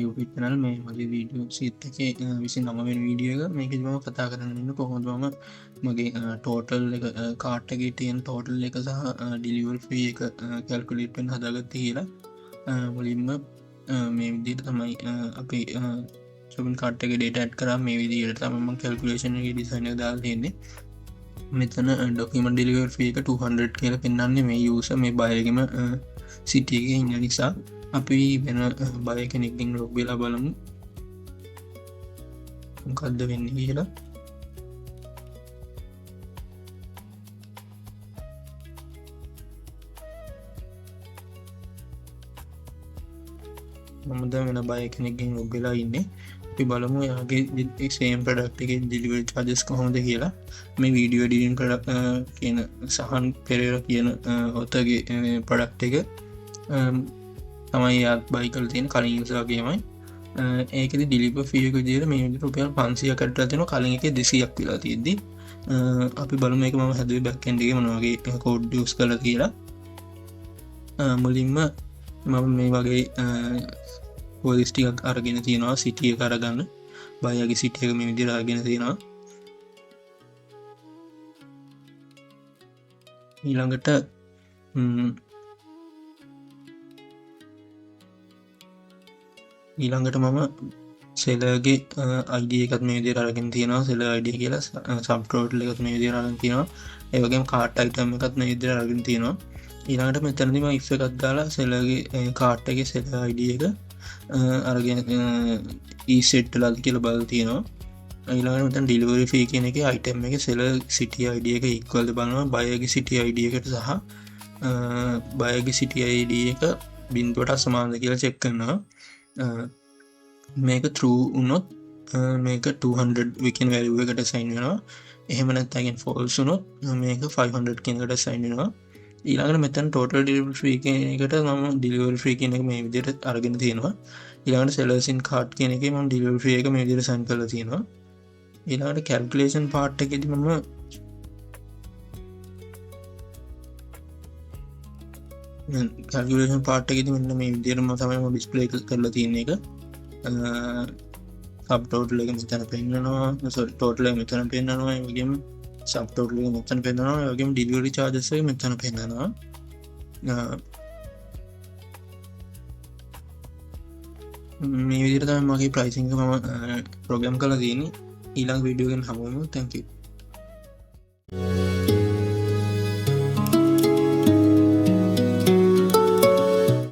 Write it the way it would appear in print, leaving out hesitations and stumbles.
YouTube channel මේ මගේ video seat එකේ 29 වෙනි වීඩියෝ එක. මේකෙදි මම කතා කරන්න ඉන්නේ කොහොමද මම මගේ ටෝටල් එක කාට් එකේ තියෙන ටෝටල් එක සහ ඩෙලිවරි ෆී එක කැල්කියුලේට් වෙන්න හදාගත්තේ කියලා. මුලින්ම මේ විදිහට තමයි අපි shopping cart එකේ data add කරා. මේ විදිහට තමයි මම calculation එකේ design එක දාලා තියෙන්නේ. මෙතන document delivery fee එක 200 කියලා පෙන්වන්නේ මේ user මේ buyer එකේම city එකේ ඉන්න නිසා. අපි වෙන buyer කෙනෙක්ගෙන් log වෙලා බලමු මොකද්ද වෙන්නේ කියලා. මම දැන් වෙන buyer කෙනෙක්ගෙන් log වෙලා ඉන්නේ. අපි බලමු එයාගේ same product එකේ delivery charges කොහොමද කියලා. මේ video editing කියන සහන් පෙරේරා කියන ඔතගේ product එක තමයි යාත් buy කරලා තියෙන කලින් user වගේමයි. ඒකෙදි delivery fee එක විදිහට මේ විදිහට රුපියල් 500ක් කඩලා තියෙනවා. කලින් එකේ 200ක් වෙලා තියෙද්දි අපි බලමු මේක මම හැදුවේ back end එකේ මොන වගේ code use කරලා කියලා. මුලින්ම මම මේ වගේ කොලිස් ටිකක් අරගෙන තියෙනවා. සිටි එක අරගන්න බයගේ සිටි එක මේ විදිහට අරගෙන තියෙනවා. ඊළඟට මම සෙලර්ගේ ID එකත් මේ විදිහට අරගෙන තියෙනවා. සෙලර් ID කියලා සබ් ටෝටල් එකත් මේ විදිහට අරගෙන තියෙනවා. ඒ වගේම කාර්ට් අයිටම් එකත් මේ විදිහට අරගෙන තියෙනවා. ඊළඟට මෙතනදී මම if එකක් දාලා සෙලර්ගේ කාර්ට් එකේ සෙලර් ID එක අරගෙන e-set වෙලාද කියලා බලලා තියෙනවා. ඊළඟට මෙතන delivery fee කියන එකේ item එකේ seller city ID එක equal ද බලනවා buyerගේ city ID එකට සහ buyerගේ city ID එක බිඳුවට සමානද කියලා check කරනවා. මේක true වුණොත් මේක 200 weekend value එකට assign වෙනවා. එහෙම නැත්නම් false වුණොත් මේක 500 කියන එකට assign වෙනවා. ඊළඟට මෙතන total delivery fee කියන එකට මම delivery fee කියන එක මේ විදිහට අරගෙන තියෙනවා. ඊළඟට sellers in cart කියන එකේ මම delivery fee එක මේ විදිහට assign කරලා තියෙනවා. ඊළඟට calculation part එකේදී මම calculation part එකේදී මෙන්න මේ විදිහටම තමයි මම display කරලා තියෙන එක. sub total එක මෙතන පෙන්නනවා. sorry total එක මෙතන පෙන්නනවා. ඒ වගේම sub total එක මෙතන පෙන්නනවා. ඒ වගේම delivery charges එක මෙතන පෙන්නනවා. මේ විදිහට තමයි මගේ pricing එක මම program කරලා තියෙන්නේ. ඊළඟ වීඩියෝ එකෙන් හමු වෙමු. thank you.